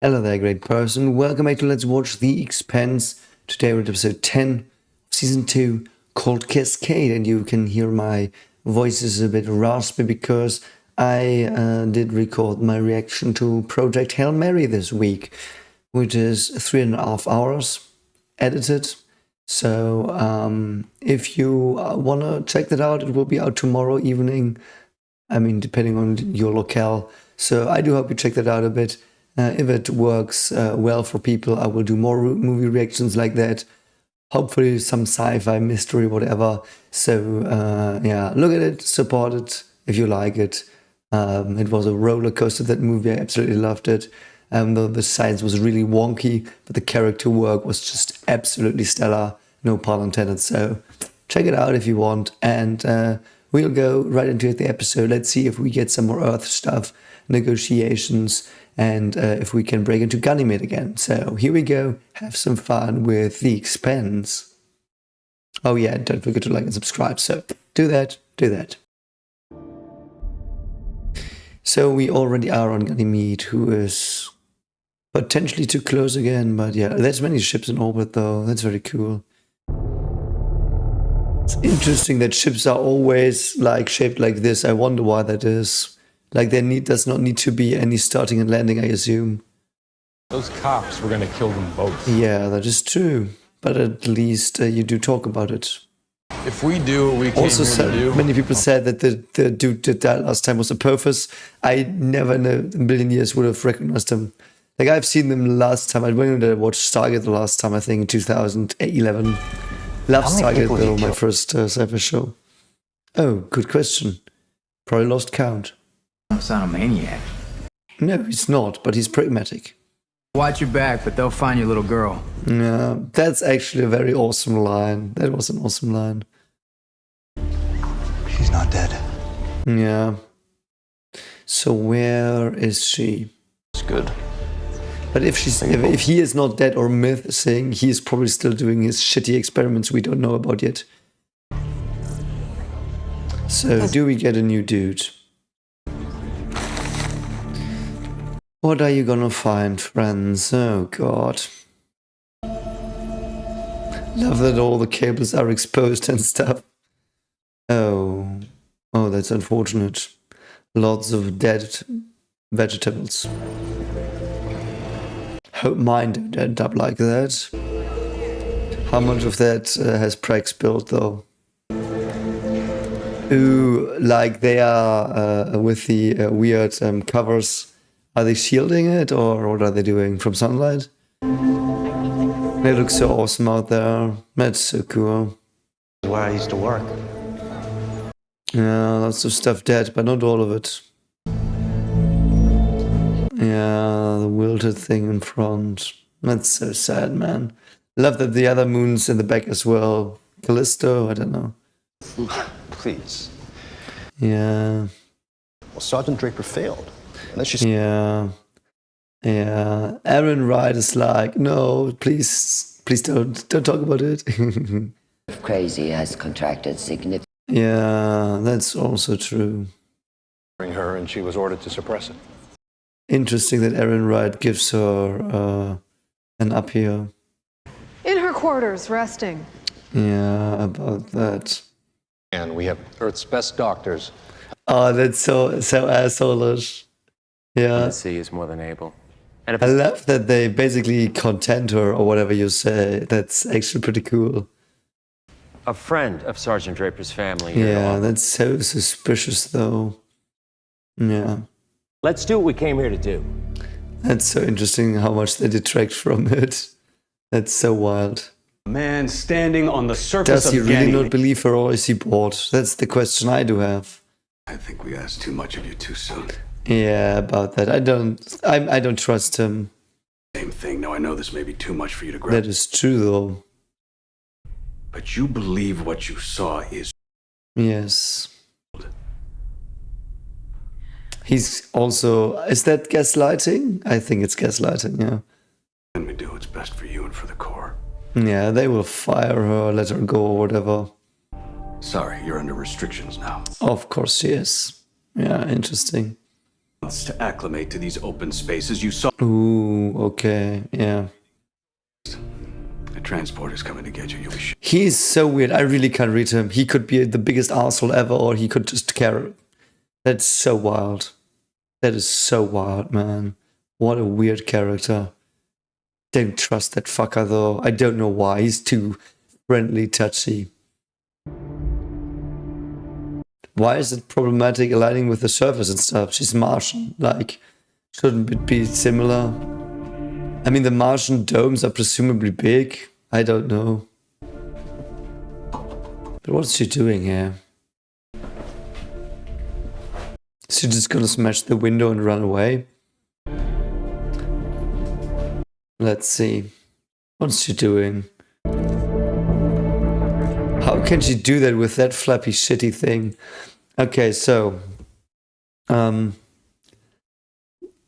Hello there, great person. Welcome back to Let's Watch The Expanse. Today we're at episode 10 of season 2 called Cascade, and you can hear my voice is a bit raspy because I did record my reaction to Project Hail Mary this week, which is 3.5 hours edited. So if you want to check that out, it will be out tomorrow evening. I mean, depending on your locale. So I do hope you check that out a bit. If it works well for people, I will do more movie reactions like that. Hopefully some sci-fi, mystery, whatever. So yeah, look at it, support it if you like it. It was a roller coaster, that movie. I absolutely loved it. The science was really wonky, but the character work was just absolutely stellar. No pun intended. So check it out if you want. And we'll go right into the episode. Let's see if we get some more Earth stuff, negotiations, and if we can break into Ganymede again. So here we go. Have some fun with The Expanse. Oh yeah, don't forget to like and subscribe. So do that, do that. So we already are on Ganymede, who is potentially too close again. But yeah, there's many ships in orbit though. That's very cool. It's interesting that ships are always like shaped like this. I wonder why that is. Like there does not need to be any starting and landing, I assume. Those cops were gonna kill them both. Yeah, that is true. But at least you do talk about it. If we do what we came also here to do... Many people said that the dude did that last time was a purpose. I never in a million years would have recognized him. Like I've seen them last time. I went to watch Stargate the last time, I think in 2011. Love Stargate though, my first sci-fi show. Oh, good question. Probably lost count. It's not a maniac. No, he's not, but he's pragmatic. Watch your back, but they'll find your little girl. Yeah, that's actually a very awesome line. That was an awesome line. She's not dead. Yeah. So where is she? It's good. But if he is not dead or missing, he is probably still doing his shitty experiments we don't know about yet. So do we get a new dude? What are you gonna find, friends? Oh god. Love that all the cables are exposed and stuff. Oh, that's unfortunate. Lots of dead vegetables. Hope mine don't end up like that. How much of that has Prex built though? Ooh, like they are with the weird covers. Are they shielding it, or what are they doing? From sunlight? They look so awesome out there. That's so cool. Where I used to work. Yeah, lots of stuff dead, but not all of it. Yeah, the wilted thing in front. That's so sad, man. Love that the other moon's in the back as well. Callisto, I don't know. Please. Yeah. Well, Sergeant Draper failed. Yeah. Aaron Wright is like, no, please don't talk about it. Crazy has contracted significant. Yeah, that's also true. her, and she was ordered to suppress it. Interesting that Aaron Wright gives her an up here. In her quarters, resting. Yeah, about that. And we have Earth's best doctors. Oh, that's so assholeish. Yeah. The sea is more than able. And I love that they basically content her, or whatever you say. That's actually pretty cool. a friend of Sergeant Draper's family. Yeah, that's so suspicious, though. Yeah. Let's do what we came here to do. That's so interesting how much they detract from it. That's so wild. Man standing on the surface Does he of really Ganymede. not believe her, or is he bored? That's the question I do have. I think we asked too much of you too soon. Yeah, about that. I don't trust him. Same thing. Now I know this may be too much for you to grab. That is true, though. But you believe what you saw is... Yes. He's also... Is that gaslighting? I think it's gaslighting, yeah. Let me do what's best for you and for the Corps. Yeah, they will fire her, let her go, or whatever. Sorry, you're under restrictions now. Of course she is. Yeah, interesting. to acclimate to these open spaces. You saw Ooh, okay, yeah. a transporter's coming to get you. You'll be He's so weird. I really can't read him. He could be the biggest asshole ever, or he could just care. That's so wild. That is so wild, man. What a weird character. Don't trust that fucker, though. I don't know why. He's too friendly, touchy. Why is it problematic aligning with the surface and stuff? She's Martian. Like, shouldn't it be similar? I mean, the Martian domes are presumably big. I don't know. But what's she doing here? Is she just gonna smash the window and run away? Let's see. What's she doing? How can she do that with that flappy shitty thing? Okay, so the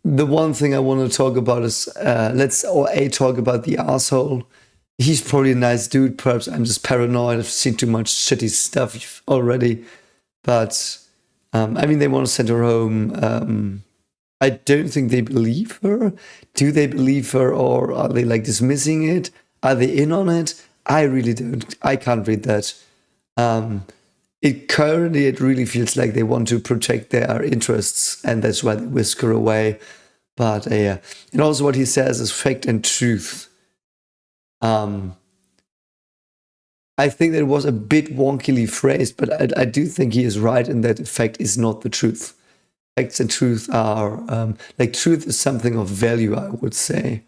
one thing I want to talk about is let's talk about the asshole. He's probably a nice dude. Perhaps I'm just paranoid. I've seen too much shitty stuff already. But I mean, they want to send her home. I don't think they believe her. Do they believe her, or are they like dismissing it? Are they in on it? I really don't. I can't read that. It really feels like they want to protect their interests, and that's why they whisk her away. But yeah, and also what he says is fact and truth. I think that it was a bit wonkily phrased, but I do think he is right in that fact is not the truth. Facts and truth are like truth is something of value, I would say.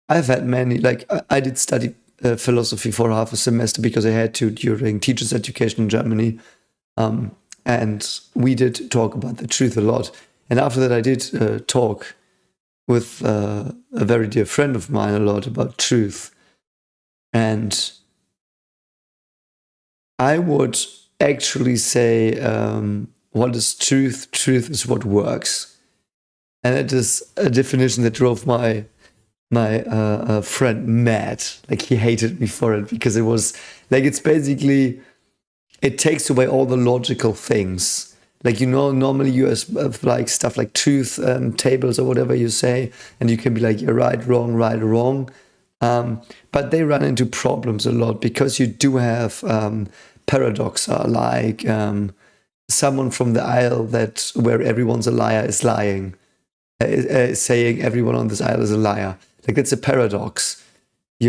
I've had many, like I did study philosophy for half a semester because I had to during teachers' education in Germany. And we did talk about the truth a lot. And after that, I did talk with a very dear friend of mine a lot about truth. And I would actually say, what is truth? Truth is what works. And it is a definition that drove my friend mad. Like, he hated me for it because it was like, it's basically, it takes away all the logical things. Like, you know, normally you have like stuff like truth tables or whatever you say, and you can be like, you're right, wrong. But they run into problems a lot because you do have paradoxa, like someone from the aisle where everyone's a liar is lying, saying everyone on this aisle is a liar. Like, that's a paradox.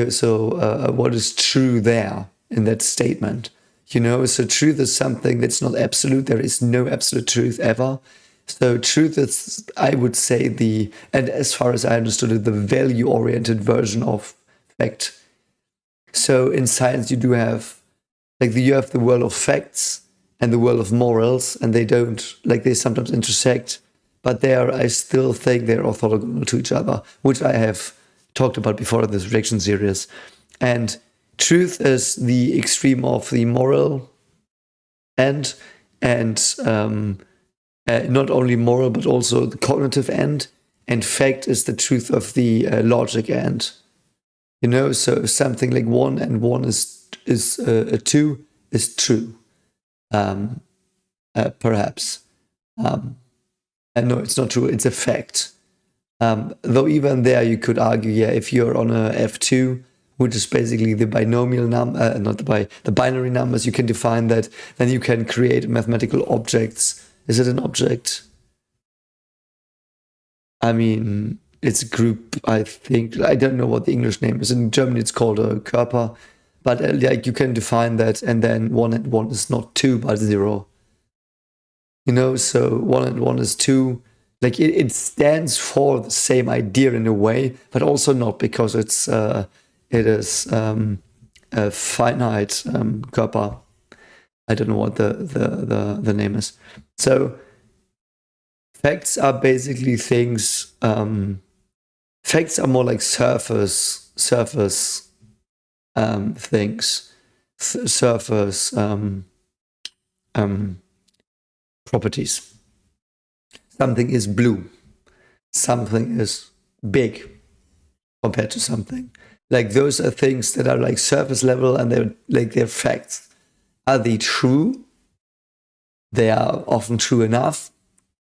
So what is true there in that statement? You know, so truth is something that's not absolute. There is no absolute truth ever. So truth is, I would say, and as far as I understood it, the value-oriented version of fact. So in science, you have the world of facts and the world of morals, and they sometimes intersect, but I still think they're orthogonal to each other, which I have talked about before in this reaction series. And truth is the extreme of the moral end, and not only moral, but also the cognitive end. And fact is the truth of the logic end. You know, so something like 1 and 1 is 2 is true. Perhaps. And no, it's not true. It's a fact. Though even there, you could argue, yeah, if you're on a F2, which is basically the binomial number, the binary numbers, you can define that. Then you can create mathematical objects. Is it an object? I mean, it's a group, I think. I don't know what the English name is. In Germany, it's called a Körper. But like, you can define that, and then 1 and 1 is not 2, but 0. You know, so 1 and 1 is 2. Like, it stands for the same idea in a way, but also not, because it is a finite Körper. I don't know what the name is. So facts are basically things. Facts are more like surface things, surface properties. Something is blue. Something is big compared to something. Like, those are things that are like surface level, and they're facts. Are they true? They are often true enough,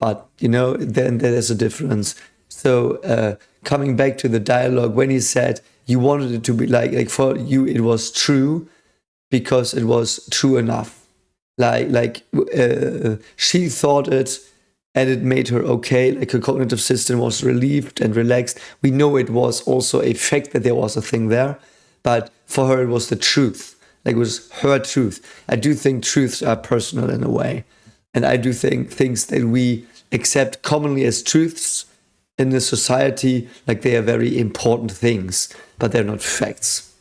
But, you know, then there's a difference. So coming back to the dialogue, when he said you wanted it to be like for you, it was true because it was true enough. She thought it and it made her okay. Like her cognitive system was relieved and relaxed. We know it was also a fact that there was a thing there, but for her it was the truth. Like it was her truth. I do think truths are personal in a way. And I do think things that we accept commonly as truths in the society, like they are very important things, but they're not facts.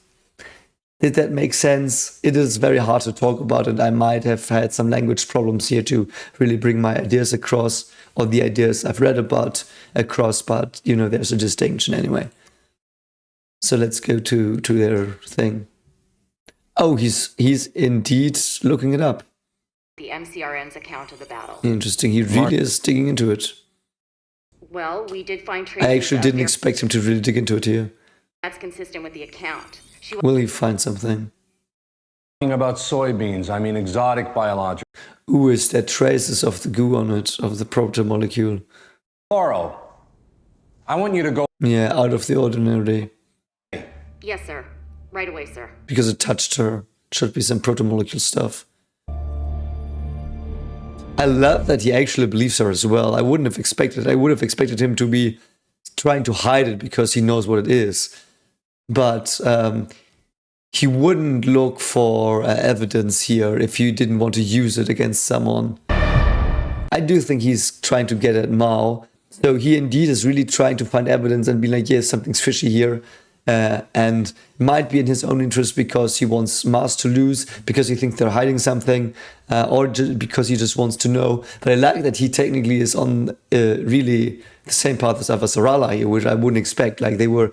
Did that make sense? It is very hard to talk about, and I might have had some language problems here to really bring my ideas across, or the ideas I've read about across, but, you know, there's a distinction anyway. So let's go to their thing. Oh, he's indeed looking it up. The MCRN's account of the battle. Interesting. He really is digging into it. Well, we did find traces. I actually didn't expect him to really dig into it here. That's consistent with the account. Will he find something? About soybeans, I mean exotic biological. Ooh, is there traces of the goo on it, of the protomolecule? Laurel, I want you to go. Yeah, out of the ordinary. Yes, sir. Right away, sir. Because it touched her. Should be some protomolecule stuff. I love that he actually believes her as well. I wouldn't have expected. I would have expected him to be trying to hide it because he knows what it is. But he wouldn't look for evidence here if you didn't want to use it against someone. I do think he's trying to get at Mao. So he indeed is really trying to find evidence and be like, yes, something's fishy here. And might be in his own interest because he wants Mars to lose, because he thinks they're hiding something, or because he just wants to know. But I like that he technically is on really the same path as Avasarala here, which I wouldn't expect. Like they were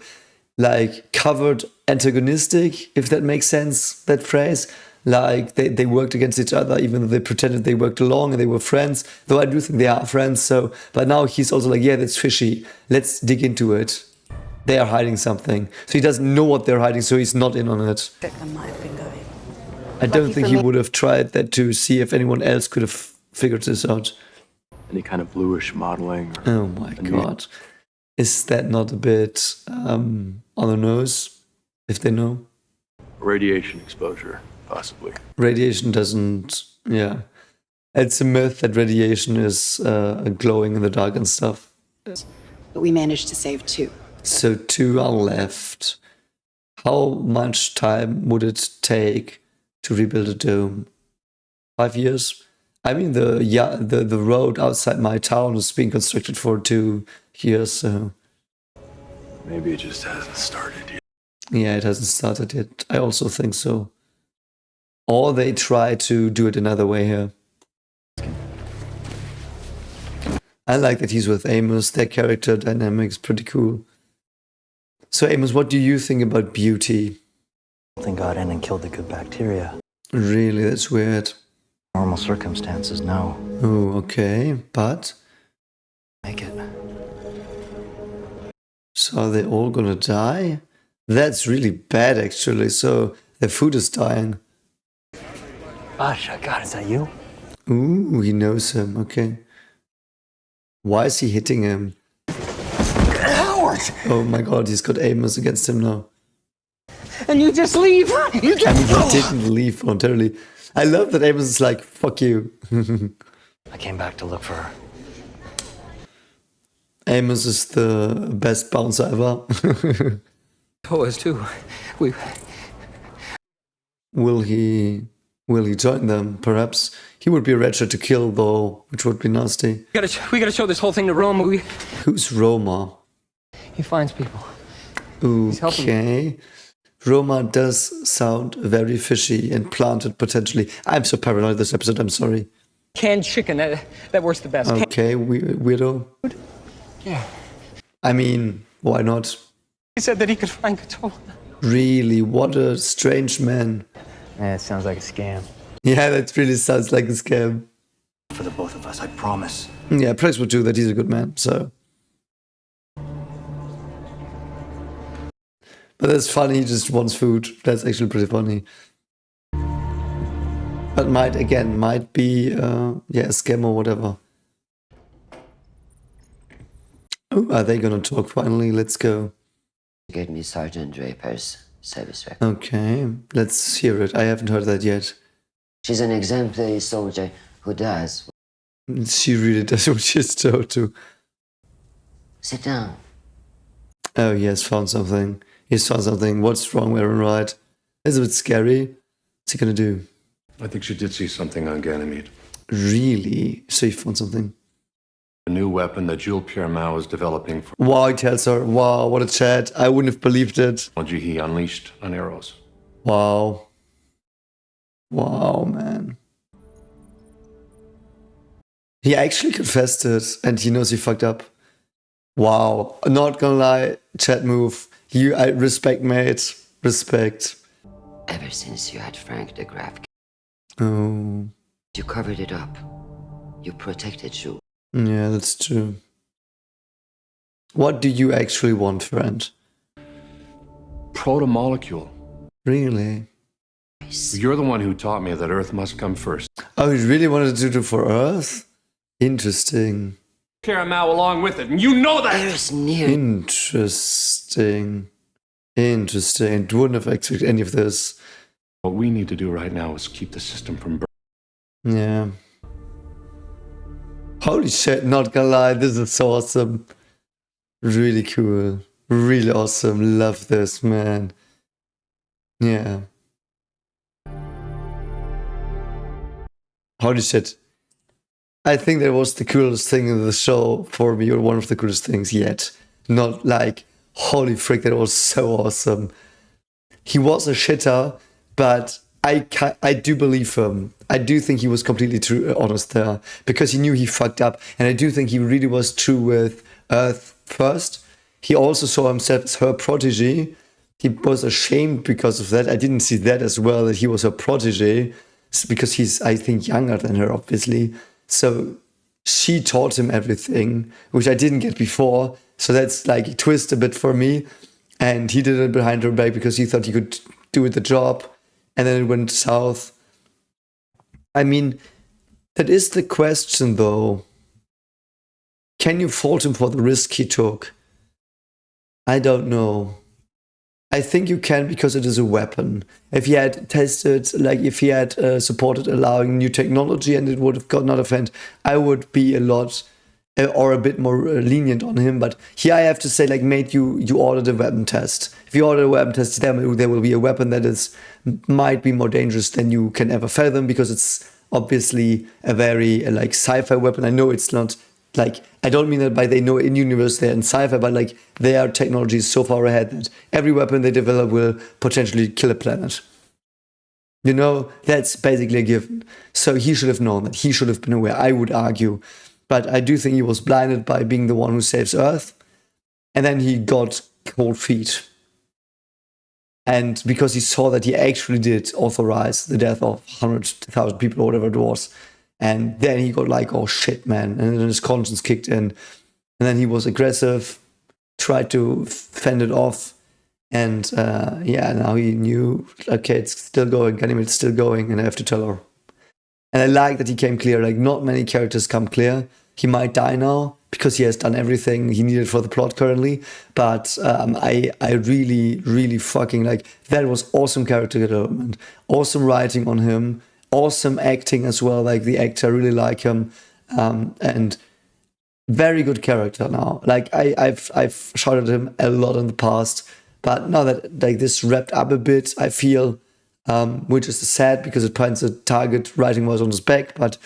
like covered antagonistic, if that makes sense, that phrase. Like they worked against each other, even though they pretended they worked along and they were friends. Though I do think they are friends. So, but now he's also like, yeah, that's fishy. Let's dig into it. They are hiding something. So he doesn't know what they're hiding, so he's not in on it. I don't think he would have tried that to see if anyone else could have figured this out. Any kind of bluish modeling? Oh my god. Is that not a bit on the nose, if they know? Radiation exposure, possibly. Radiation doesn't, yeah. It's a myth that radiation is glowing in the dark and stuff. But we managed to save 2. So 2 are left. How much time would it take to rebuild a dome? 5 years? I mean, the road outside my town is being constructed for 2 years, so... Maybe it just hasn't started yet. Yeah, it hasn't started yet. I also think so. Or they try to do it another way here. I like that he's with Amos. Their character dynamic's pretty cool. So Amos, what do you think about beauty? Something got in and killed the good bacteria. Really, that's weird. Normal circumstances, no. Oh, okay, but? Make it. So are they all gonna die? That's really bad, actually. So their food is dying. Gosh, God, is that you? Ooh, he knows him, okay. Why is he hitting him? Howard! Oh my god, he's got Amos against him now. And you just leave? I mean, he didn't leave voluntarily. I love that Amos is like, fuck you. I came back to look for her. Amos is the best bouncer ever. Oh, us too. Will he join them? Perhaps he would be a wretched to kill, though, which would be nasty. We gotta show this whole thing to Roma. Who's Roma? He finds people. Okay. Roma does sound very fishy and planted potentially. I'm so paranoid this episode. I'm sorry. Canned chicken. That works the best. Okay, weirdo. Yeah. I mean, why not? He said that he could find Katola. Really, what a strange man. Yeah, it sounds like a scam. Yeah, that really sounds like a scam. For the both of us, I promise. Yeah, Price would do that. He's a good man, so. But that's funny, he just wants food. That's actually pretty funny. But might be, a scam or whatever. Oh, are they gonna talk finally? Let's go. Get me Sergeant Draper's service record. Okay, let's hear it. I haven't heard that yet. She's an exemplary soldier who does. She really does what she's told to. Sit down. Oh, he has found something. He's found something. What's wrong, where and right? It's a bit scary. What's he gonna do? I think she did see something on Ganymede. Really? So he found something. A new weapon that Jules Pierre Mao is developing for Wow, he tells her. Wow, what a chat. I wouldn't have believed it. technology he unleashed on Eros. Wow. Wow, man. He actually confessed it, and he knows he fucked up. Wow. Not gonna lie, chat move. I respect, mate. Respect. Ever since you had Frank the Graph, Oh. you covered it up. You protected Jules. Yeah, that's true. What do you actually want, friend? Proto-molecule. Really? You're the one who taught me that Earth must come first. Oh, he really wanted to do it for Earth? Interesting. Pierre Mao along with it, and you know that! There's near. Interesting. Interesting. Wouldn't have expected any of this. What we need to do right now is keep the system from burning. Yeah. Holy shit, not gonna lie, this is so awesome. Really cool. Really awesome. Love this, man. Yeah. Holy shit. I think that was the coolest thing in the show for me, or one of the coolest things yet. Not like, holy frick, that was so awesome. He was a shitter, but I do believe him. I do think he was completely true, honest there, because he knew he fucked up, and I do think he really was true with Earth first. He also saw himself as her protege. He was ashamed because of that. I didn't see that as well, that he was her protege, because he's, I think, younger than her, obviously. So she taught him everything, which I didn't get before. So that's like a twist a bit for me. And he did it behind her back because he thought he could do the job. And then it went south. I mean, that is the question, though. Can you fault him for the risk he took? I don't know. I think you can, because it is a weapon. If he had tested, like if he had supported allowing new technology and it would have gotten out of hand, I would be a lot or a bit more lenient on him. But here I have to say, like, mate, you ordered a weapon test. If you order a weapon test, there will be a weapon that might be more dangerous than you can ever fathom, because it's obviously a very like sci-fi weapon. I know it's not like, I don't mean that by they know in universe they're in sci-fi, but like their technology is so far ahead that every weapon they develop will potentially kill a planet. You know, that's basically a given. So he should have known that. He should have been aware, I would argue. But I do think he was blinded by being the one who saves Earth. And then he got cold feet. And because he saw that he actually did authorize the death of 100,000 people or whatever it was. And then he got like, oh shit, man. And then his conscience kicked in. And then he was aggressive, tried to fend it off. And yeah, now he knew, okay, it's still going, Ganymede's still going, and I have to tell her. And I like that he came clear. Like, not many characters come clear. He might die now because he has done everything he needed for the plot currently. But I really, really fucking like, that was awesome character development. Awesome writing on him. Awesome acting as well. Like, the actor, I really like him. And very good character now. Like, I've shouted him a lot in the past. But now that like this wrapped up a bit, I feel, which is sad because it points a target writing was on his back, but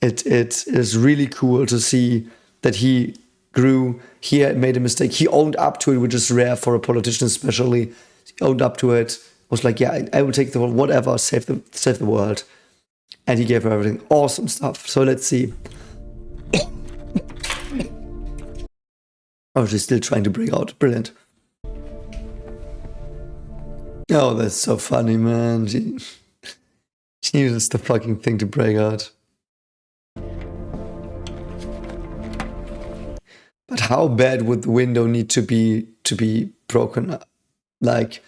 it is really cool to see that he grew. He had made a mistake. He owned up to it, which is rare for a politician, especially. He owned up to it. Was like, yeah, I will take the world, whatever, save the world. And he gave her everything. Awesome stuff. So let's see. Oh, she's still trying to break out. Brilliant. Oh, that's so funny, man. She uses the fucking thing to break out. But how bad would the window need to be broken? Like,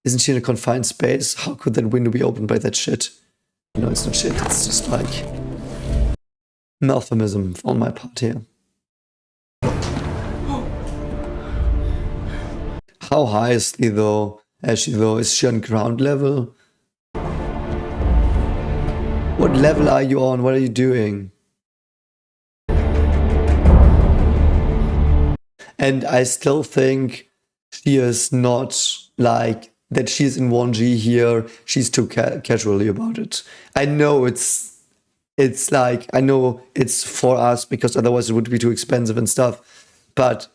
isn't she in a confined space? How could that window be opened by that shit? No, it's not shit. It's just like malformism on my part here. How high is she though? Is she on ground level? What level are you on? What are you doing? And I still think she is not like that. She's in 1G here. She's too casually about it. I know it's like, I know it's for us because otherwise it would be too expensive and stuff. But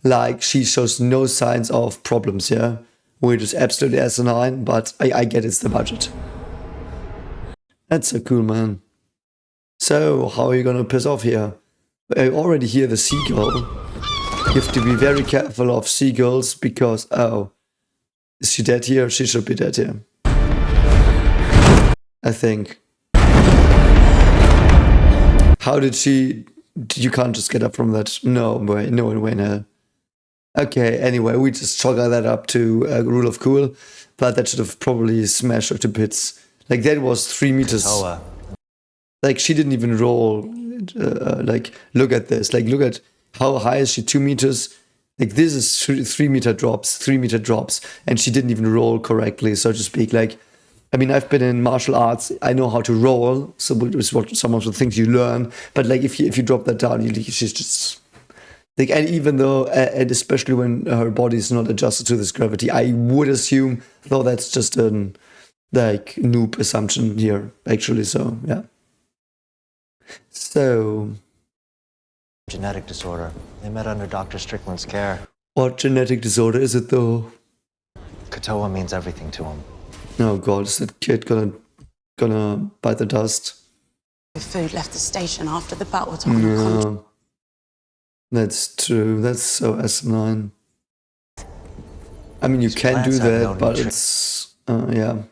like, she shows no signs of problems, yeah? Which is absolutely asinine, but I get it's the budget. That's so cool, man. So, how are you gonna piss off here? I already hear the seagull. You have to be very careful of seagulls because, oh, is she dead here? She should be dead here. I think. How did she... You can't just get up from that. No way, no way in hell. Okay, anyway, we just chalk that up to a rule of cool, but that should have probably smashed her to bits. Like, that was 3 meters. Like, she didn't even roll. Like, look at this. Like, look at how high is she? 2 meters? Like, this is 3 meter drops, 3 meter drops, and she didn't even roll correctly, so to speak. Like, I mean, I've been in martial arts. I know how to roll, so it's what some of the things you learn. But like, if you drop that down, she's just like, and even though, and especially when her body is not adjusted to this gravity, I would assume, though that's just an like noob assumption here, actually. So yeah. So. Genetic disorder. They met under Dr. Strickland's care. What genetic disorder is it though? Katoa means everything to him. Oh god, is that kid gonna bite the dust? The food left the station after the battle. Yeah, that's true. That's so asinine. I mean, you can do that, but it's yeah,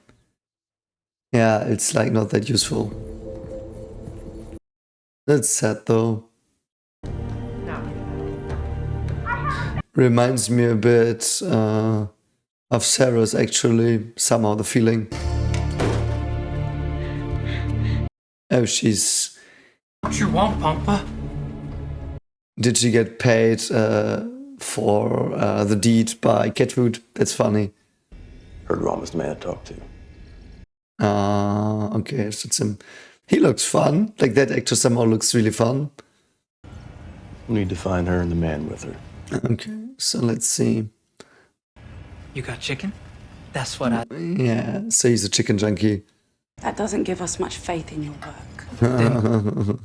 it's like not that useful. That's sad though. Reminds me a bit of Sarah's, actually, somehow, the feeling. Oh, she's... What you want, Pampa? Did she get paid for the deed by cat food? That's funny. Heard Ron was the man to talk to. Okay, so it's him. He looks fun. Like, that actor somehow looks really fun. We need to find her and the man with her. Okay, so let's see. You got chicken? That's what I... Yeah, so he's a chicken junkie. That doesn't give us much faith in your work.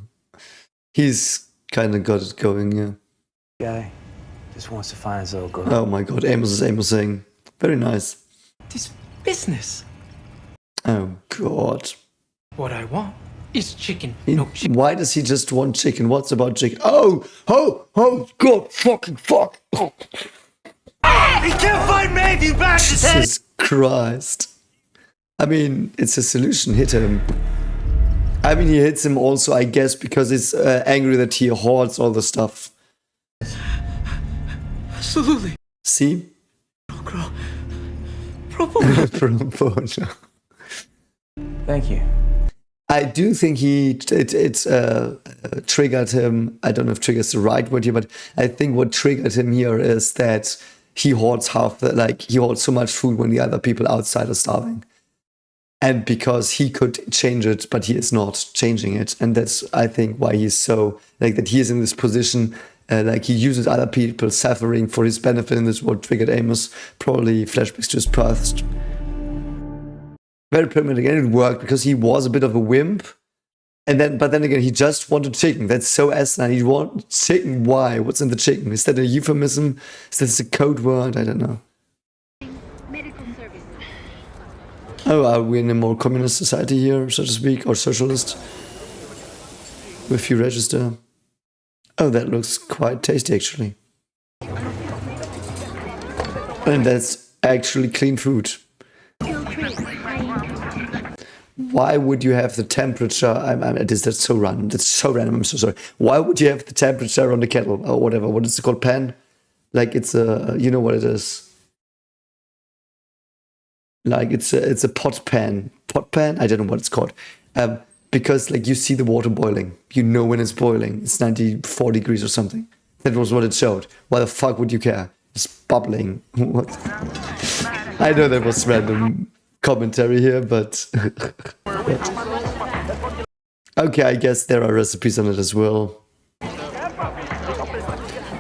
He's kind of got it going, yeah. Guy just wants to find his little girl. Oh my god, Amos is Amosing. Very nice. This business. Oh god. What I want is chicken. Why does he just want chicken? What's about chicken? Oh, god, fucking fuck. Oh. He can't find me, you bashed his head! Jesus Christ. I mean, it's a solution. Hit him. I mean, he hits him also, I guess, because he's angry that he hoards all the stuff. Absolutely. See? Thank you. I do think it triggered him. I don't know if trigger is the right word here, but I think what triggered him here is that he hoards he hoards so much food when the other people outside are starving. And because he could change it, but he is not changing it. And that's, I think, why he's so, like, that he is in this position, like, he uses other people suffering for his benefit, and this is what triggered Amos, probably flashbacks to his past. Very primitive, and it worked because he was a bit of a wimp. But then again, he just wanted chicken. That's so asinine. He wanted chicken. Why? What's in the chicken? Is that a euphemism? Is this a code word? I don't know. Oh, are we in a more communist society here, so to speak, or socialist? If you register. Oh, that looks quite tasty, actually. And that's actually clean food. Why would you have the temperature? That's so random. That's so random. I'm so sorry. Why would you have the temperature on the kettle or whatever? What is it called? Pan? Like, it's a, you know what it is. Like, it's a pot pan. Pot pan? I don't know what it's called. Because, like, you see the water boiling. You know when it's boiling. It's 94 degrees or something. That was what it showed. Why the fuck would you care? It's bubbling. What? I know that was random commentary here, but okay, I guess there are recipes on it as well.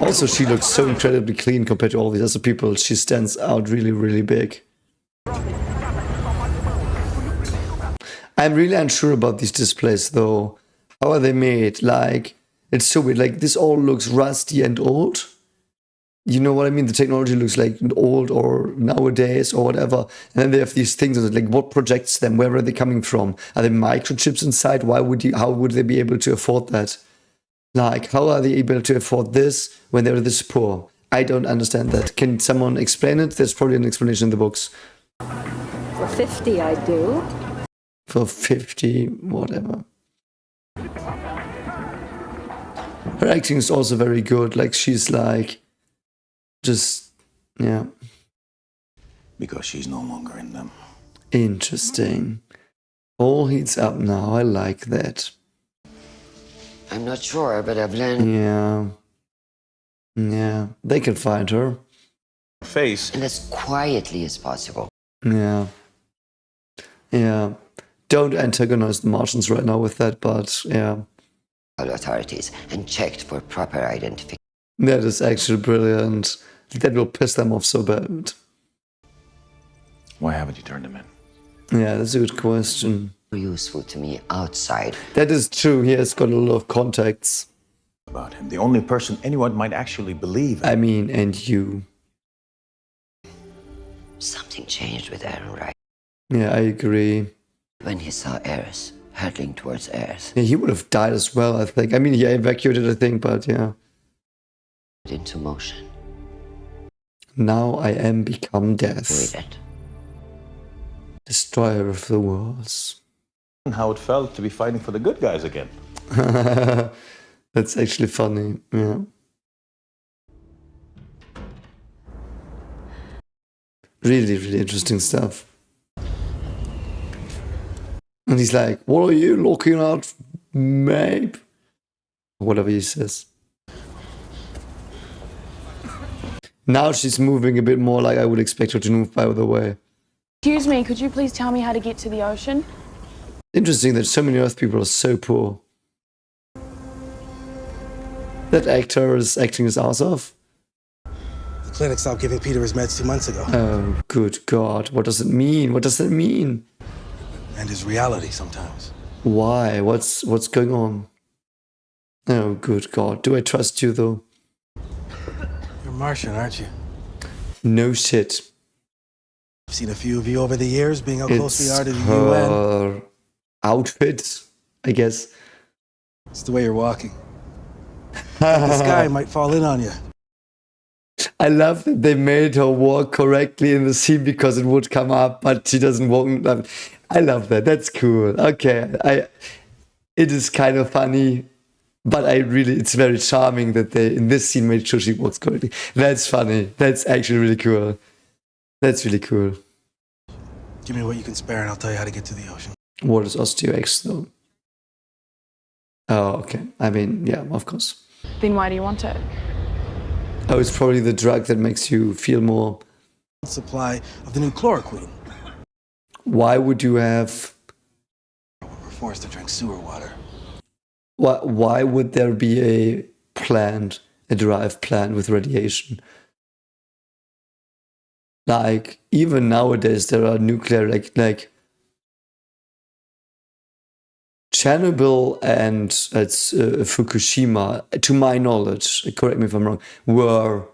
Also, she looks so incredibly clean compared to all these other people. She stands out really, really big. I'm really unsure about these displays though. How are they made? Like, it's so weird. Like, this all looks rusty and old. You know what I mean? The technology looks like old or nowadays or whatever. And then they have these things on it. Like, what projects them? Where are they coming from? Are there microchips inside? How would they be able to afford that? Like, how are they able to afford this when they're this poor? I don't understand that. Can someone explain it? There's probably an explanation in the books. For 50, I do. For 50, whatever. Her acting is also very good. Like, she's like, just, yeah. Because she's no longer in them. Interesting. All heats up now. I like that. I'm not sure, but I've learned. Yeah. Yeah. They can find her. Face. And as quietly as possible. Yeah. Yeah. Don't antagonize the Martians right now with that, but yeah. Authorities and checked for proper identification. That is actually brilliant. That will piss them off so bad. Why haven't you turned them in? Yeah, that's a good question. Useful to me outside. That is true. He has got a lot of contacts. About him. The only person anyone might actually believe. I mean, and you. Something changed with Aaron, right? Yeah, I agree. When he saw Eris hurtling towards Earth. Yeah, he would have died as well, I think. I mean, he evacuated, I think, but yeah. Into motion. Now I am become death. Waited. Destroyer of the worlds. How it felt to be fighting for the good guys again. That's actually funny, yeah. Really, really interesting stuff. And he's like, what are you looking at, mate? Whatever he says. Now she's moving a bit more like I would expect her to move, by the way. Excuse me, could you please tell me how to get to the ocean? Interesting that so many Earth people are so poor. That actor is acting his ass off. The clinic stopped giving Peter his meds 2 months ago. Oh, good God. What does it mean? What does that mean? And his reality sometimes. Why? What's going on? Oh, good God. Do I trust you, though? You're Martian, aren't you? No shit. I've seen a few of you over the years being how close we are to the her UN. Outfit, I guess. It's the way you're walking. This guy might fall in on you. I love that they made her walk correctly in the scene because it would come up, but she doesn't walk. I love that. That's cool. Okay, it is kind of funny, but it's very charming that they in this scene made sure she walks correctly. That's funny. That's actually really cool. That's really cool. Give me what you can spare, and I'll tell you how to get to the ocean. What is OsteoX though? Oh, okay. I mean, yeah, of course. Then why do you want it? Oh, it's probably the drug that makes you feel more. Supply of the new chloroquine. Why would you have? We're forced to drink sewer water. Why would there be a derived plant with radiation? Like, even nowadays, there are nuclear, like Chernobyl and Fukushima, to my knowledge, correct me if I'm wrong, were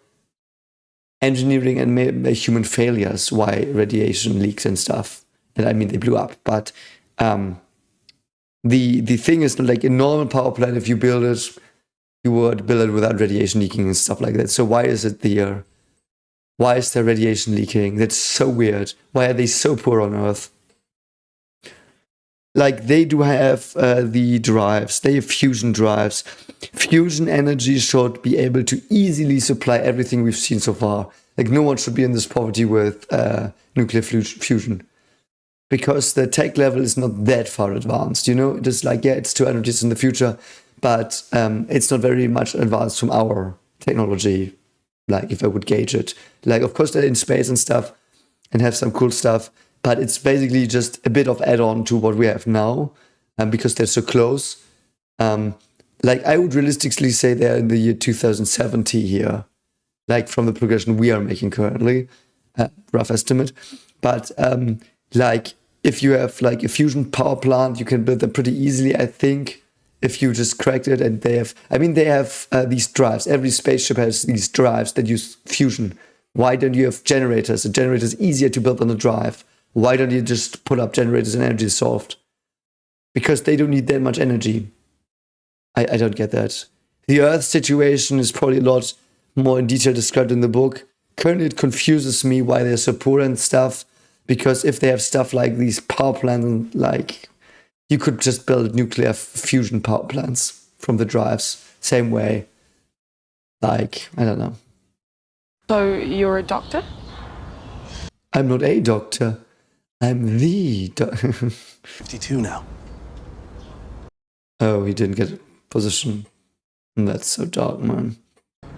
engineering and human failures why radiation leaks and stuff. And I mean, they blew up. But the thing is, like a normal power plant, if you build it, you would build it without radiation leaking and stuff like that. So why is it there? Why is there radiation leaking? That's so weird. Why are they so poor on Earth? Like, they do have the drives. They have fusion drives. Fusion energy should be able to easily supply everything we've seen so far. Like, no one should be in this poverty with nuclear fusion. Because the tech level is not that far advanced, you know? It is like, yeah, it's 200 years in the future, but it's not very much advanced from our technology like if I would gauge it. Like, of course, they're in space and stuff and have some cool stuff, but it's basically just a bit of add-on to what we have now, because they're so close. Like, I would realistically say they're in the year 2070 here, like from the progression we are making currently, rough estimate. But like, if you have like a fusion power plant, you can build them pretty easily, I think, if you just cracked it. And they have these drives. Every spaceship has these drives that use fusion. Why don't you have generators? A generator is easier to build than a drive. Why don't you just put up generators and energy is solved? Because they don't need that much energy. I don't get that. The Earth situation is probably a lot more in detail described in the book. Currently, it confuses me why they're so poor and stuff. Because if they have stuff like these power plants, like, you could just build nuclear fusion power plants from the drives. Same way. Like, I don't know. So you're a doctor? I'm not a doctor. I'm the doctor. 52 now. Oh, he didn't get a position. That's so dark, man.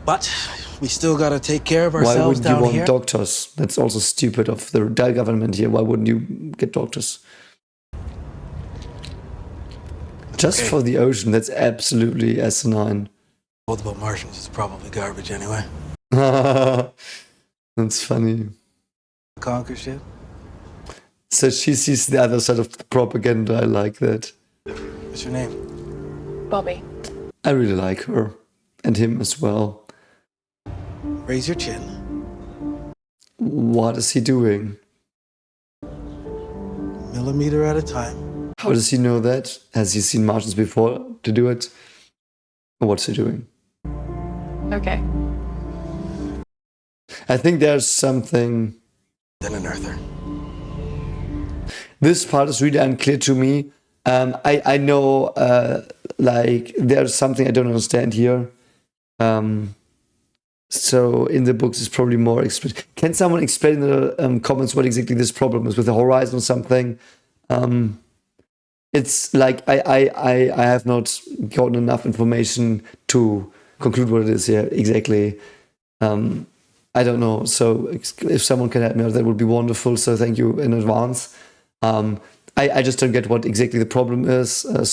But we still got to take care of ourselves. Why wouldn't you down want here. doctors? That's also stupid of the government here. Why wouldn't you get doctors? Just for the ocean, that's absolutely asinine. Both about Martians is probably garbage anyway. That's funny. Conquer shit. So she sees the other side of the propaganda. I like that. What's your name? Bobbie. I really like her. And him as well. Raise your chin. What is he doing? Millimeter at a time. How does he know that? Has he seen Martians before to do it? Or what's he doing? Okay. I think there's something... Then an Earther. This part is really unclear to me. I know, like, there's something I don't understand here. So in the books, it's probably more... Can someone explain in the comments what exactly this problem is with the horizon or something? It's like I have not gotten enough information to conclude what it is here exactly. I don't know. So if someone can help me out, that would be wonderful. So thank you in advance. I just don't get what exactly the problem is. I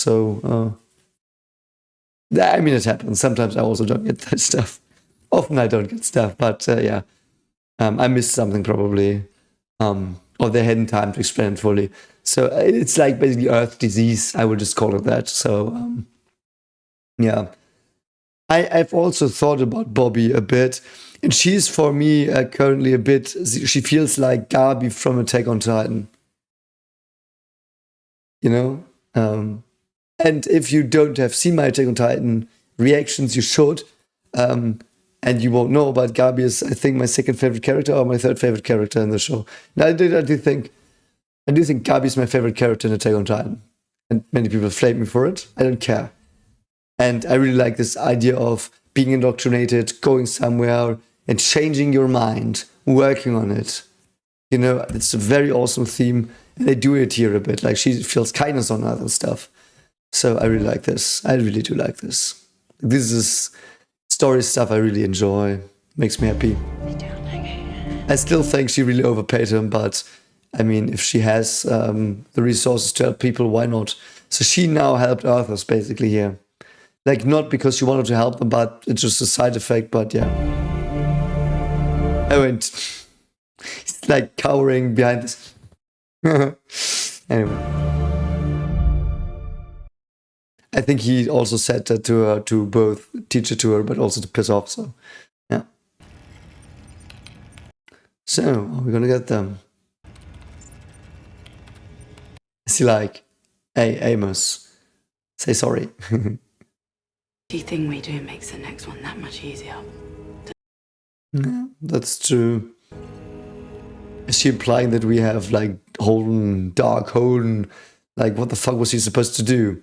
mean, it happens. Sometimes I also don't get that stuff. Often I don't get stuff, but yeah. I missed something probably. Or they hadn't time to explain it fully. So it's like basically Earth disease. I would just call it that. So, yeah. I've also thought about Bobbie a bit. And she's, for me, currently a bit... She feels like Gabi from Attack on Titan. You know? And if you don't have seen my Attack on Titan reactions, you should. And you won't know, but Gabi is, I think, my second favorite character or my third favorite character in the show. Now, I do think Gabi is my favorite character in Attack on Titan. And many people flame me for it. I don't care. And I really like this idea of being indoctrinated, going somewhere, and changing your mind, working on it. You know, it's a very awesome theme. And they do it here a bit. Like, she feels kindness on other stuff. So I really like this. I really do like this. This is story stuff I really enjoy. Makes me happy. I still think she really overpaid him, but I mean, if she has the resources to help people, why not? So she now helped Earthers basically here. Like, not because she wanted to help them, but it's just a side effect, but yeah. I went... It's like cowering behind this. Anyway. I think he also said that to her, to both teach it to her, but also to piss off, so... Yeah. So, are we gonna get them? Is he like, hey, Amos, say sorry. Anything we do makes the next one that much easier. Yeah, that's true. Is she implying that we have, like, Holden, Dark Holden? Like, what the fuck was he supposed to do?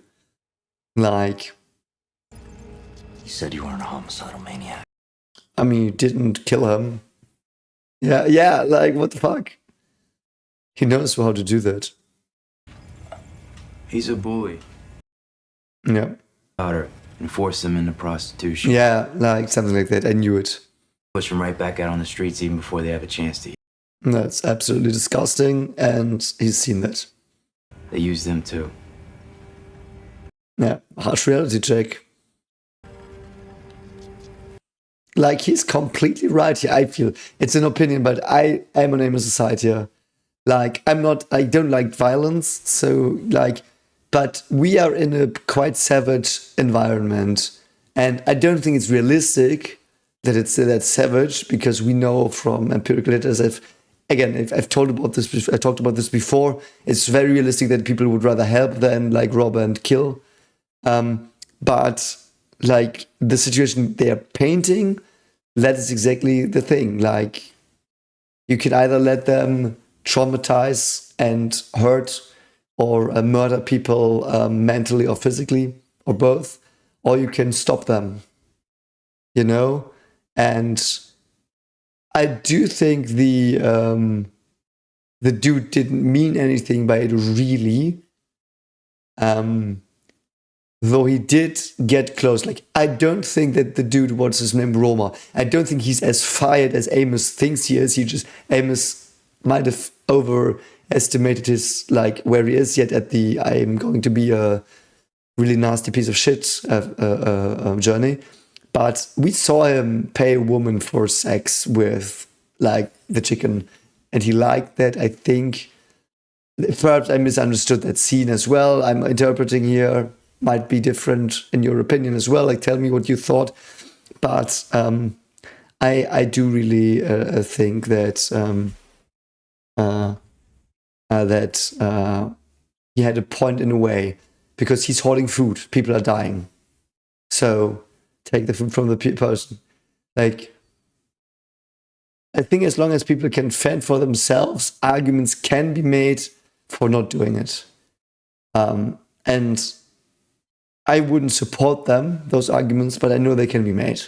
Like... You said you weren't a homicidal maniac. I mean, you didn't kill him. Yeah, like, what the fuck? He knows how to do that. He's a bully. Yeah. Daughter and force him into prostitution. Yeah, like, something like that. I knew it. Push them right back out on the streets even before they have a chance to eat. That's absolutely disgusting, and he's seen that. They use them too. Yeah, harsh reality check. Like, he's completely right here, I feel. It's an opinion, but I am on Amos' side here. Like, I don't like violence, so, like, but we are in a quite savage environment, and I don't think it's realistic that it's that savage, because we know from empirical data, as I've talked about this before, it's very realistic that people would rather help than, like, rob and kill. But, like, the situation they are painting, that is exactly the thing. Like, you can either let them traumatize and hurt or murder people mentally or physically, or both, or you can stop them, you know? And I do think the dude didn't mean anything by it, really. Though he did get close. Like, I don't think that the dude, what's his name, Roma, I don't think he's as fired as Amos thinks he is. Amos might have overestimated his, like, where he is yet at the I am going to be a really nasty piece of shit journey. But we saw him pay a woman for sex with, like, the chicken, and he liked that. I think perhaps I misunderstood that scene as well. I'm interpreting here. Might be different in your opinion as well. Like, tell me what you thought. But I do really think that he had a point in a way, because he's hoarding food. People are dying, so take the food from the person. Like, I think as long as people can fend for themselves, arguments can be made for not doing it. And I wouldn't support them, those arguments, but I know they can be made.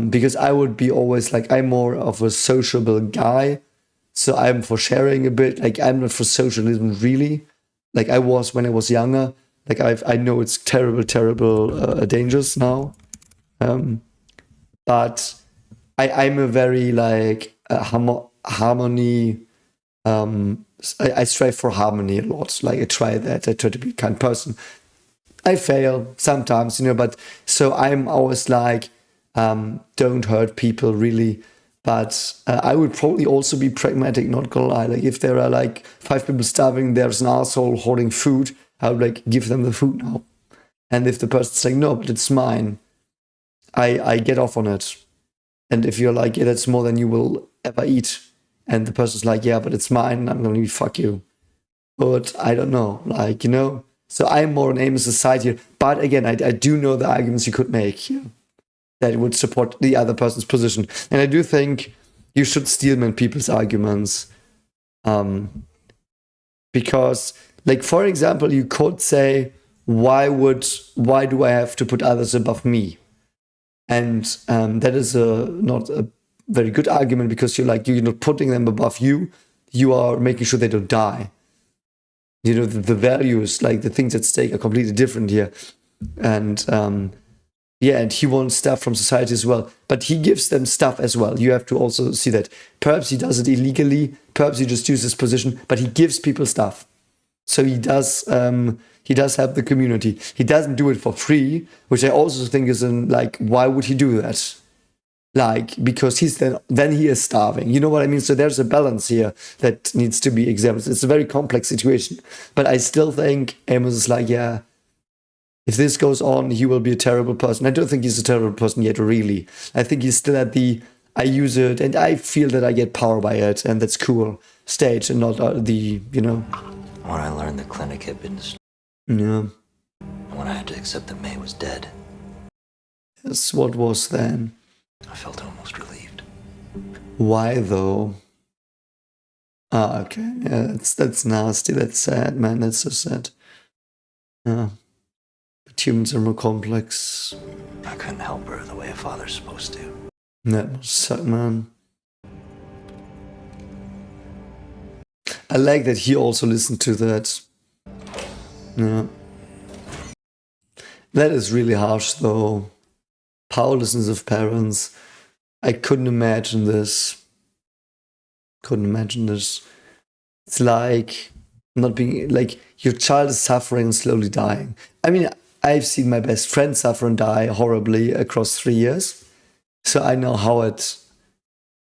Because I would be always like, I'm more of a sociable guy, so I'm for sharing a bit. Like, I'm not for socialism, really. Like, I was when I was younger. Like, I know it's terrible, dangerous now. But I'm a very, like, harmony. I strive for harmony a lot. Like, I try that. I try to be a kind person. I fail sometimes, you know, but so I'm always like, don't hurt people, really. But I would probably also be pragmatic, not gonna lie. Like, if there are like 5 people starving, there's an asshole hoarding food, I would like give them the food now. And if the person's saying, no, but it's mine, I get off on it. And if you're like, yeah, that's more than you will ever eat, and the person's like, yeah, but it's mine, I'm gonna fuck you. But I don't know, like, you know. So I'm more on Amos' side here. But again, I do know the arguments you could make here that would support the other person's position. And I do think you should steelman people's arguments. Because, like, for example, you could say, why do I have to put others above me? And that is not a very good argument, because you're not putting them above you. You are making sure they don't die. You know, the values, like the things at stake, are completely different here. And and he wants stuff from society as well. But he gives them stuff as well. You have to also see that. Perhaps he does it illegally. Perhaps he just uses his position. But he gives people stuff. So he does help the community. He doesn't do it for free, which I also think is like, why would he do that? Like, because he's then he is starving. You know what I mean? So there's a balance here that needs to be examined. It's a very complex situation. But I still think Amos is like, yeah, if this goes on, he will be a terrible person. I don't think he's a terrible person yet, really. I think he's still at the, I use it and I feel that I get power by it, and that's cool stage, and not the, you know. When I learned the clinic had been destroyed. Yeah. When I had to accept that May was dead. Yes, what was then? I felt almost relieved. Why though? Ah, okay. Yeah, that's nasty. That's sad, man. That's so sad. Yeah. But humans are more complex. I couldn't help her the way a father's supposed to. That must suck, man. I like that he also listened to that. Yeah. That is really harsh, though. Powerlessness of parents. I couldn't imagine this. Couldn't imagine this. It's like not being like your child is suffering and slowly dying. I mean, I've seen my best friend suffer and die horribly across 3 years. So I know how it,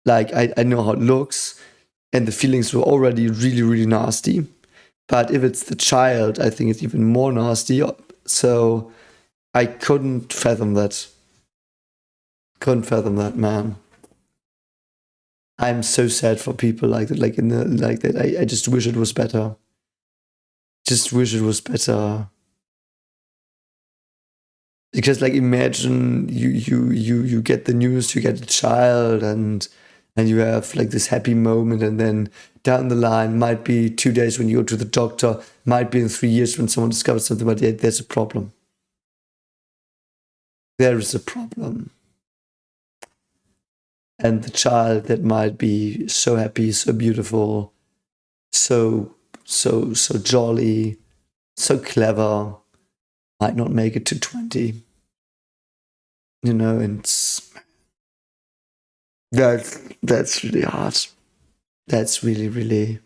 like, I know how it looks, and the feelings were already really, really nasty. But if it's the child, I think it's even more nasty. So I couldn't fathom that. Couldn't fathom that, man. I'm so sad for people like that, like that. I just wish it was better. Just wish it was better. Because like imagine you get the news, you get a child, and you have like this happy moment, and then down the line might be 2 days when you go to the doctor, might be in 3 years when someone discovers something, but yeah, there's a problem. There is a problem. And the child that might be so happy, so beautiful, so jolly, so clever, might not make it to 20. You know, and that's really hard. That's really, really...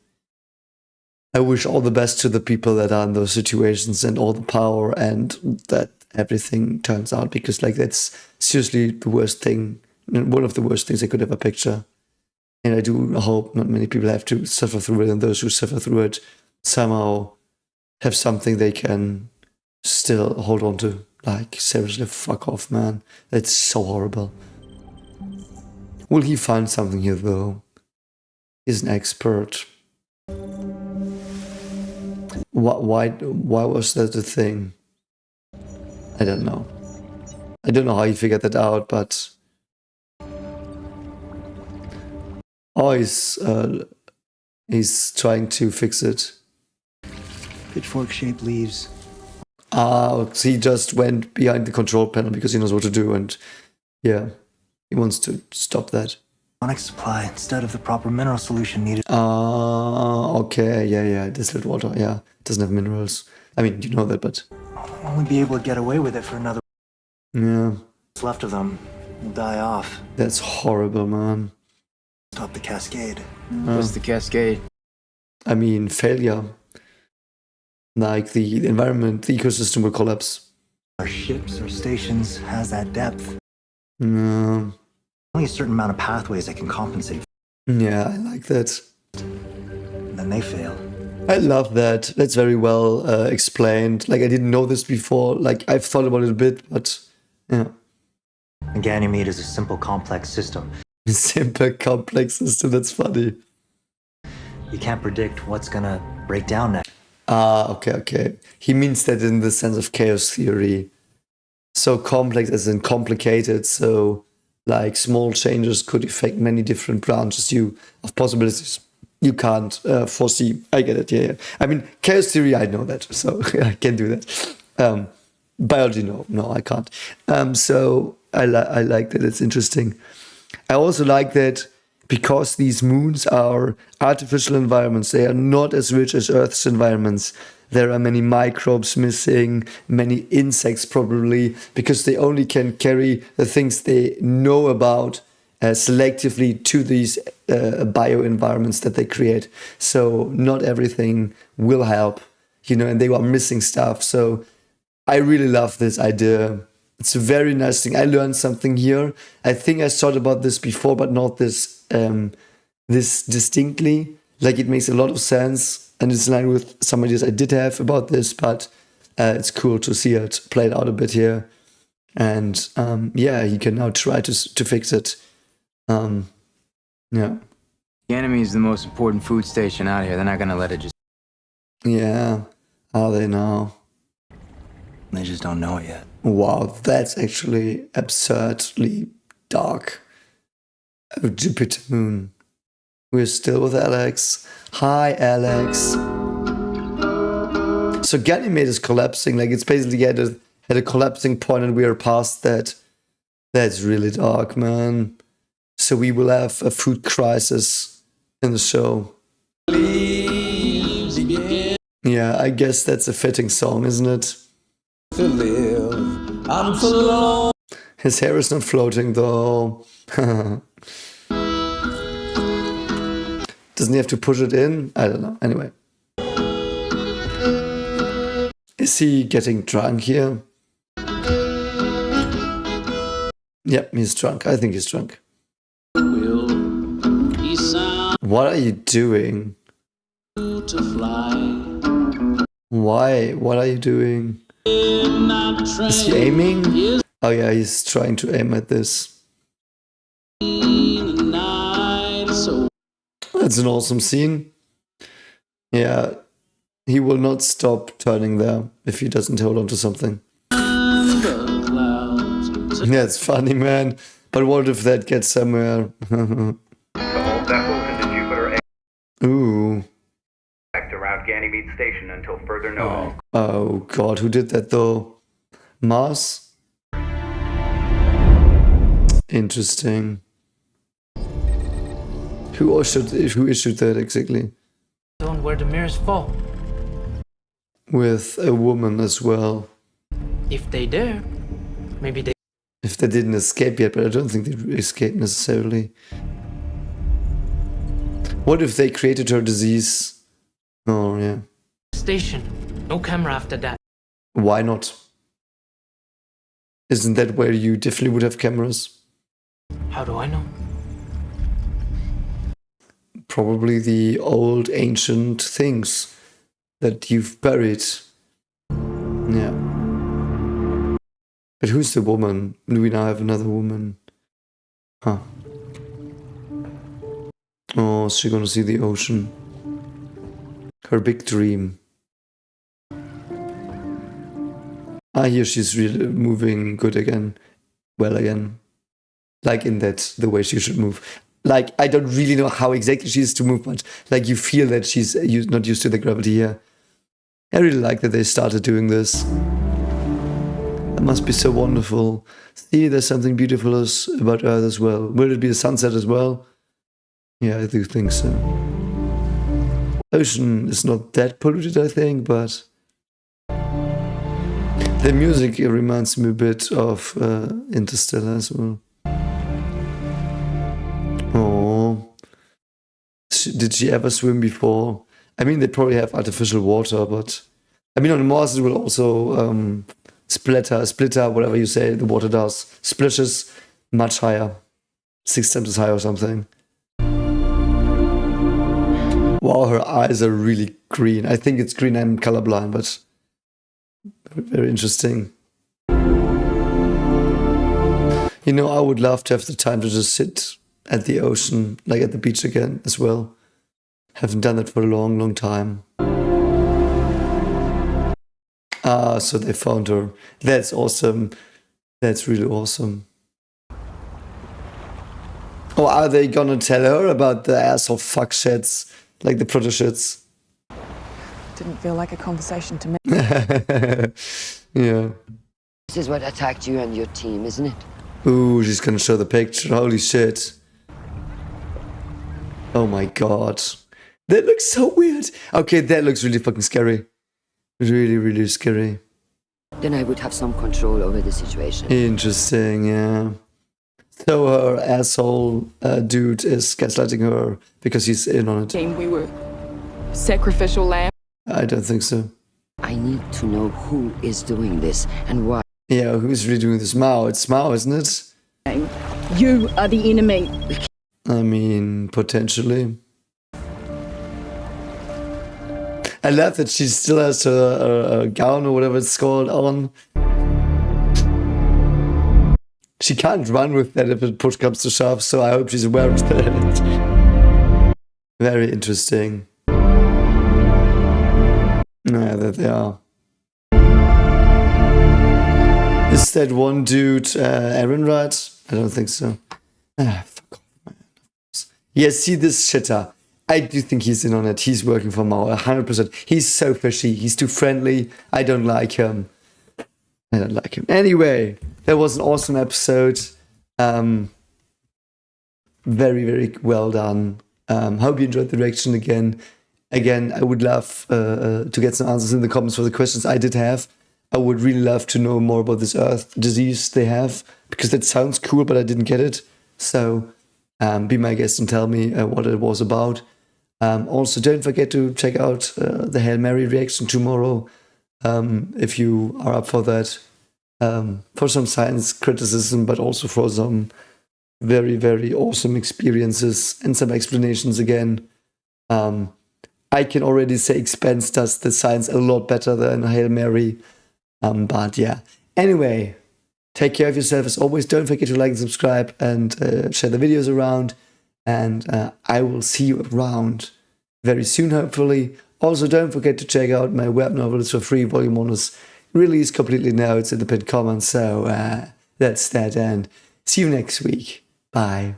I wish all the best to the people that are in those situations and all the power, and that everything turns out, because like that's seriously the worst thing, one of the worst things I could ever picture. And I do hope not many people have to suffer through it, and those who suffer through it somehow have something they can still hold on to. Like, seriously, fuck off, man. It's so horrible. Will he find something here, though? He's an expert. Why was that a thing? I don't know. I don't know how he figured that out, but... Oh, he's trying to fix it. Pitchfork-shaped leaves. Ah, so he just went behind the control panel because he knows what to do, and yeah, he wants to stop that. Tonic supply instead of the proper mineral solution needed. Ah, okay, yeah, distilled water, yeah, doesn't have minerals. I mean, you know that, but... I'll only be able to get away with it for another... Yeah. What's left of them will die off. That's horrible, man. Stop the cascade. What's the cascade? I mean, failure. Like, the environment, the ecosystem will collapse. Our ships or stations has that depth. No. Only a certain amount of pathways that can compensate. Yeah, I like that. And then they fail. I love that. That's very well explained. Like, I didn't know this before. Like, I've thought about it a bit, but yeah. Ganymede is a simple, complex system. Simple, complex system. That's funny. You can't predict what's gonna break down next. Ah, okay. He means that in the sense of chaos theory. So complex as in complicated, so like small changes could affect many different branches of possibilities you can't foresee. I get it, yeah. I mean, chaos theory, I know that, so I can do that. Biology, no, I can't. So I like that, it's interesting. I also like that because these moons are artificial environments, they are not as rich as Earth's environments. There are many microbes missing, many insects probably, because they only can carry the things they know about selectively to these bioenvironments that they create. So not everything will help, and they are missing stuff. So I really love this idea. It's a very nice thing. I learned something here. I think I thought about this before, but not this distinctly. Like, it makes a lot of sense, and it's in line with some ideas I did have about this, but it's cool to see it played out a bit here. And yeah, he can now try to fix it. Yeah. Ganymede is the most important food station out here. They're not gonna let it just... Yeah, are they now? They just don't know it yet. Wow, that's actually absurdly dark. Oh, Jupiter moon. We're still with Alex. Hi, Alex. So Ganymede is collapsing. Like, it's basically at a collapsing point, and we are past that. That's really dark, man. So we will have a food crisis in the show. Yeah, I guess that's a fitting song, isn't it? His hair is not floating though. Doesn't he have to push it in? I don't know. Anyway. Is he getting drunk here? Yep, he's drunk. I think he's drunk. What are you doing? Why? What are you doing? Is he aiming? Oh yeah, he's trying to aim at this. That's an awesome scene. Yeah, he will not stop turning there if he doesn't hold on to something. Yeah, it's funny, man. But what if that gets somewhere? Ooh. Around Ganymede Station until further notice. Oh god, who did that though? Mars? Interesting. Who issued that exactly? Don't where the mirrors fall. With a woman as well. If they dare, maybe they. If they didn't escape yet, but I don't think they escaped necessarily. What if they created her disease? Oh yeah. Station. No camera after that. Why not? Isn't that where you definitely would have cameras? How do I know? Probably the old ancient things that you've buried. Yeah. But who's the woman? Do we now have another woman? Huh. Oh, is she gonna see the ocean? Her big dream. Ah, here she's really moving good again. Well again. Like in that, the way she should move. Like, I don't really know how exactly she is to move, but like you feel that she's not used to the gravity here. I really like that they started doing this. That must be so wonderful. See, there's something beautiful about Earth as well. Will it be a sunset as well? Yeah, I do think so. Ocean is not that polluted, I think, but the music reminds me a bit of Interstellar as well. Oh, did she ever swim before? I mean, they probably have artificial water, but I mean, on Mars it will also splitter, whatever you say, the water does. Splishes much higher, 6 times as high or something. Wow, her eyes are really green. I think it's green, I'm colorblind, but very interesting. You know, I would love to have the time to just sit at the ocean, like at the beach again as well. Haven't done that for a long, long time. Ah, so they found her. That's awesome. That's really awesome. Or are they gonna tell her about the asshole fuck shits? Like the proto shits? Didn't feel like a conversation to me. Yeah. This is what attacked you and your team, isn't it? Ooh, she's gonna show the picture. Holy shit. Oh my god. That looks so weird. Okay, that looks really fucking scary. Really, really scary. Then I would have some control over the situation. Interesting, yeah. So her asshole dude is gaslighting her because he's in on it. We were sacrificial lamb. I don't think so. I need to know who is doing this and why. Yeah, who's really doing this? Mao. It's Mao, isn't it? You are the enemy. I mean, potentially. I love that she still has her gown or whatever it's called on. She can't run with that if it push comes to shove, so I hope she's aware of that. Very interesting. Yeah, there they are. Is that one dude Aaron right? I don't think so. Ah, fuck off, man. Yeah, see this shitter. I do think he's in on it. He's working for Mao, 100%. He's so fishy. He's too friendly. I don't like him. I don't like him. Anyway, that was an awesome episode. Very, very well done. Hope you enjoyed the reaction again. Again, I would love to get some answers in the comments for the questions I did have. I would really love to know more about this Earth disease they have, because that sounds cool, but I didn't get it. So be my guest and tell me what it was about. Also, don't forget to check out the Hail Mary reaction tomorrow, if you are up for that, for some science criticism, but also for some very, very awesome experiences and some explanations again. I can already say Expanse does the science a lot better than Hail Mary. But yeah. Anyway, take care of yourself as always. Don't forget to like and subscribe and share the videos around. And I will see you around very soon, hopefully. Also, don't forget to check out my web novel. It's for free. Volume 1 is released completely now. It's in the pinned comments. So that's that. And see you next week. Bye.